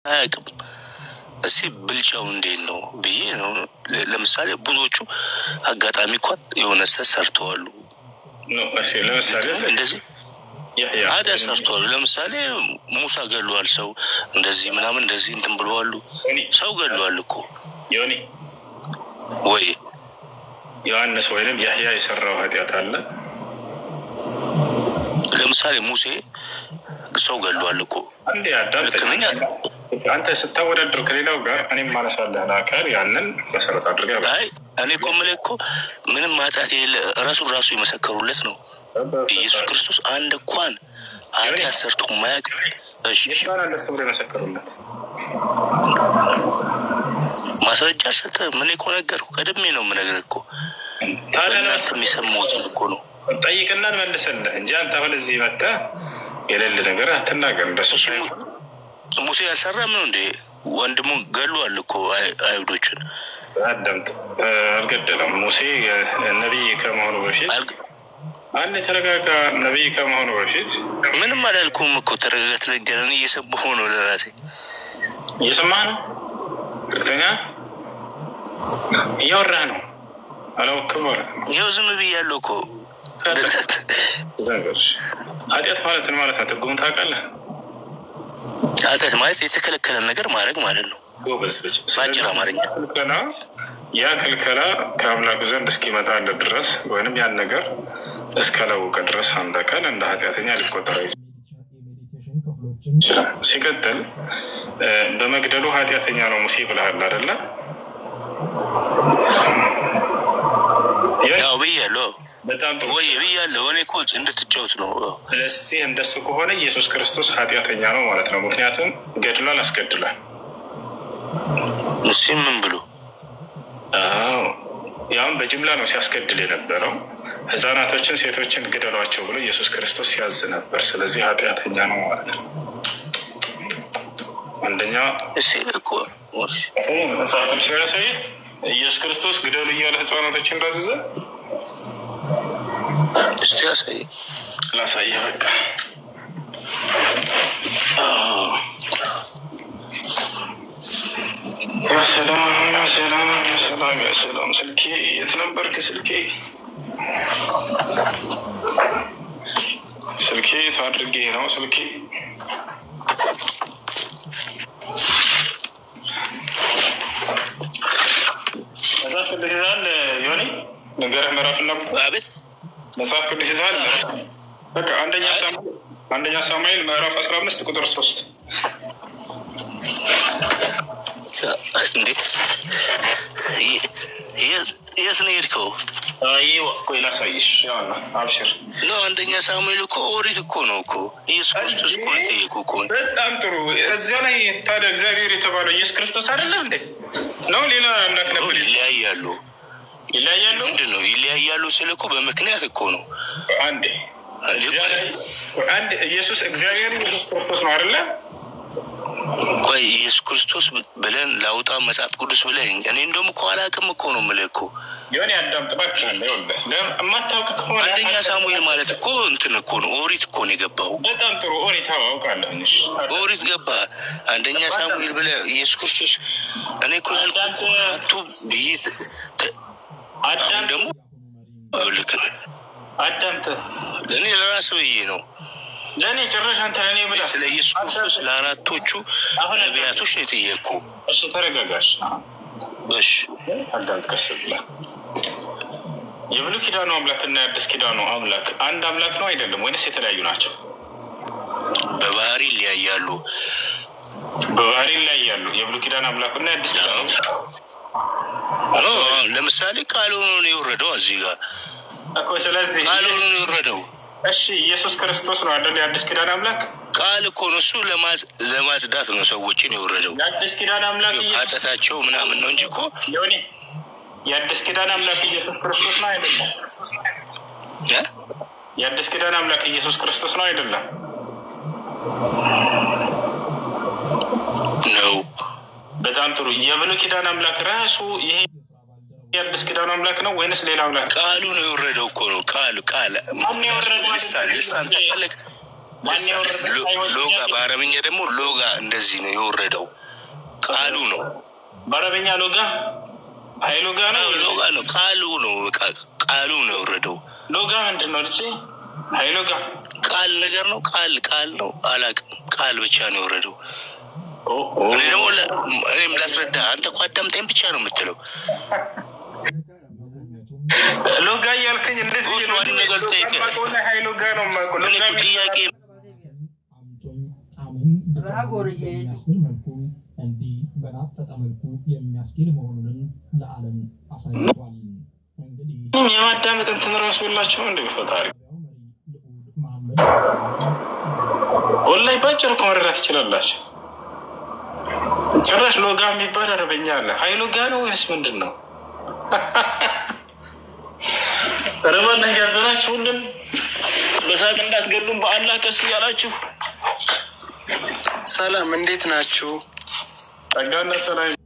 አያውቅም። እስኪ ብልጫው እንዴት ነው ብዬ ነው። ለምሳሌ ብዙዎቹ አጋጣሚ እንኳን የሆነ ሰርተዋሉ። ለምሳሌ እንደዚህ ኃጢአት ሰርተዋሉ። ለምሳሌ ሙሳ ገለዋል ሰው እንደዚህ ምናምን እንደዚህ እንትን ብለዋሉ። ሰው ገለዋል እኮ ዮኒ ወይ ዮሐንስ ወይንም ያህያ የሰራው ኃጢአት አለ። ለምሳሌ ሙሴ ሰው ገለዋል እኮ። አንተ ስታወዳድር ከሌላው ጋር እኔም ማነሳለህ አካል ያንን መሰረት አድርገህ እኔ እኮ የምልህ እኮ ምንም ኃጢአት የሌለ ራሱ የመሰከሩለት ነው ኢየሱስ ክርስቶስ። አንድ እንኳን ኃጢአት ሰርቶ ማያውቅ። እሺ ደስ ብሎ የመሰከሩለት ማስረጃ ሰጠህ። ምን እኮ ነገርኩህ፣ ቀድሜ ነው የምነግርህ እኮ። ታዲያ የሚሰማሁትን እኮ ነው ጠይቅና እንመልስልህ እንጂ አንተ አሁን እዚህ መጥተህ የሌለ ነገር አትናገር። እንደሱ ሙሴ ያልሰራም ነው እንዴ? ወንድሙን ገሏል እኮ አይሁዶችን። አዳምጥ፣ አልገደለም። ሙሴ ነቢይ ከመሆኑ በፊት አንድ የተረጋጋ ነቢይ ከመሆኑ በፊት ምንም አላልኩም እኮ። ተረጋጋት ለገረን እየሰማሁ ነው ለራሴ። እየሰማህ ነው? ትክክለኛ እያወራህ ነው። አላወቅም ማለት ነው። ይኸው ዝም ብያለሁ እኮ። ኃጢአት ማለት ነው ማለት ነው። ትርጉሙን ታውቃለህ? ኃጢአት ማለት የተከለከለ ነገር ማድረግ ማለት ነው። በአጭር አማርኛ ያ ክልከላ ከአምላኩ ዘንድ እስኪመጣለት ድረስ ወይንም ያን ነገር እስካላወቀ ድረስ አንድ አካል እንደ ኃጢአተኛ ሊቆጠር ይችላል። ሲቀጥል በመግደሉ ኃጢአተኛ ነው ሙሴ ብለሃል አይደለ? ያው ብያለሁ። በጣም ጥሩ ወይ ብያለሁ። እኔ እኮ እንድትጫወት ነው። ስለዚህ እንደሱ ከሆነ ኢየሱስ ክርስቶስ ኃጢአተኛ ነው ማለት ነው። ምክንያቱም ገድሏል፣ አስገድሏል። እሺ ምን ብሎ? አዎ ያውም በጅምላ ነው ሲያስገድል የነበረው። ህፃናቶችን፣ ሴቶችን ግደሏቸው ብሎ ኢየሱስ ክርስቶስ ሲያዝ ነበር። ስለዚህ ኃጢአተኛ ነው ማለት ነው። አንደኛ እሺ እኮ ሲያሳይ ኢየሱስ ክርስቶስ ግደሉ እያለ ህፃናቶችን እንዳዘዘ እስቲ ያሳይ። ላሳየህ በቃ ሰላም። ስልኬ የት ነበርክ? ስልኬ ታድርጌ ነው። ስልኬ መጽሐፍ ቅዱስ ይዘሃል ዮኒ? ንገረህ ምዕራፍና አቤት መጽሐፍ ቅዱስ ይዘሃል? በቃ አንደኛ ሳሙኤል ምዕራፍ 15 ቁጥር 3 እንዴ የት ነው የሄድከው? ቆይ ላሳይሽ። አብሽር ነው። አንደኛ ሳሙኤል እኮ ኦሪት እኮ ነው እኮ። ኢየሱስ ክርስቶስ እኮ ጠየቁ እኮ። በጣም ጥሩ። እዚያ ላይ ታዲያ እግዚአብሔር የተባለው ኢየሱስ ክርስቶስ አይደለም እንዴ? ነው ሌላ አምላክ ነበር? ይለያያሉ። ምንድን ነው ይለያያሉ ስል እኮ በምክንያት እኮ ነው። አንድ ኢየሱስ እግዚአብሔር ኢየሱስ ክርስቶስ ነው አይደለ? ቆይ ኢየሱስ ክርስቶስ ብለን ላውጣ መጽሐፍ ቅዱስ ብለን እኔ እንደውም እኮ አላውቅም እኮ ነው የምልህ እኮ። የሆነ ያዳምጥ እባክህ። የማታውቅ ከሆነ አንደኛ ሳሙኤል ማለት እኮ እንትን እኮ ነው፣ ኦሪት እኮ ነው የገባው። በጣም ጥሩ። ኦሪት አውቃለሁ። ኦሪት ገባ። አንደኛ ሳሙኤል ብለህ ኢየሱስ ክርስቶስ እኔ እኮ ያልኩ ብዬ ደግሞ ልክ አዳምጥ። ለእኔ ለራስህ ብዬ ነው። ለእኔ ጭራሽ አንተ ለእኔ ብለህ ስለ ኢየሱስ ክርስቶስ ለአራቶቹ ነቢያቶች ነው የጠየቅኩ። እሺ ተረጋጋሽ። እሺ አዳምጥ ቀስ ብለህ። የብሉይ ኪዳኑ አምላክና የአዲስ ኪዳኑ አምላክ አንድ አምላክ ነው አይደለም? ወይንስ የተለያዩ ናቸው? በባህሪ ይለያያሉ። የብሉይ ኪዳን አምላክና የአዲስ ኪዳኑ ለምሳሌ ቃሉ ነው የወረደው እዚህ ጋር እኮ። ስለዚህ ቃሉ ነው የወረደው። እሺ ኢየሱስ ክርስቶስ ነው አይደል? የአዲስ ኪዳን አምላክ ቃል እኮ ነው። እሱ ለማጽዳት ነው ሰዎችን የወረደው። የአዲስ ኪዳን አምላክ ኃጢአታቸው ምናምን ነው እንጂ እኮ ዮኒ የአዲስ ኪዳን አምላክ ኢየሱስ ክርስቶስ ነው አይደለም? የአዲስ ኪዳን አምላክ ኢየሱስ ክርስቶስ ነው አይደለም? ነው። በጣም ጥሩ። የብሉይ ኪዳን አምላክ ራሱ ይሄ የአዲስ ኪዳን አምላክ ነው ወይንስ ሌላ አምላክ? ቃሉ ነው የወረደው እኮ ነው። ቃል ማን የወረደው? ልሳን ተፈለግ ሎጋ በአረብኛ ደግሞ ሎጋ እንደዚህ ነው የወረደው ቃሉ ነው። በአረብኛ ሎጋ ሎጋ ነው ሎጋ ነው ቃሉ ነው ቃሉ ነው የወረደው። ሎጋ ምንድን ነው ልጅ? ሎጋ ቃል ነገር ነው ቃል ነው አላውቅም። ቃል ብቻ ነው የወረደው። እኔ ደግሞ እኔም ላስረዳ። አንተ እኮ አዳምጠኝ ብቻ ነው የምትለው። ሎጋ እያልከኝ እንዴት ነው ነገር ጠይቀህ ሎጋ ነው የማውቀው። ሎጋ ጥያቄ እንዲህ በናጠጠ መልኩ የሚያስኬድ መሆኑንም ለዓለም አሳይቷል። እንግዲህ የማዳመጥ እንትን እራሱ የላቸውም እንደ ፈጣሪ ወላሂ ባጭሩ እኮ መረዳት ትችላላችሁ። ጭራሽ ሎጋ የሚባል አረበኛ አለ። ሎጋ ነው ወይስ ምንድን ነው? ረባና እያዘናችሁልን በሳቅ እንዳትገሉም በአላህ ቀስ እያላችሁ። ሰላም እንዴት ናችሁ? ጸጋና ሰላም